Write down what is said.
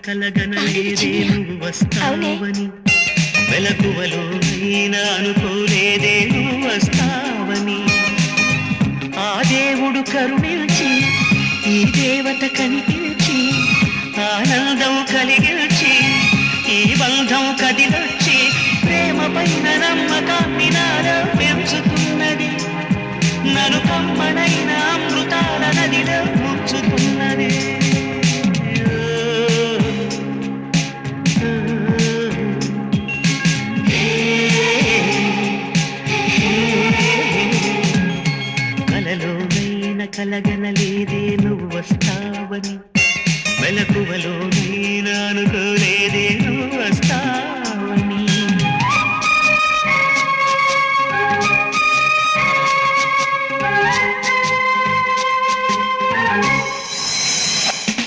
కలగనలేదే నువ్వు వస్తావని వెలకువలో అయినా అనుకోలేదే నువ్వు వస్తావని ఆ దేవుడు కరుణించి ఈ దేవత కనిపించి ఆనందం కలిగించి ఈ బంధం కదిలొచ్చి ప్రేమ పైన నమ్మకాన్ని నాలో పెంచుతున్నది నన్ను కమ్మనైన అమృతాల నదిలో ముంచుతున్నది కలలోనైనా కలగనలేదే నువ్వు వస్తావని వెలకువలో నేనానుకో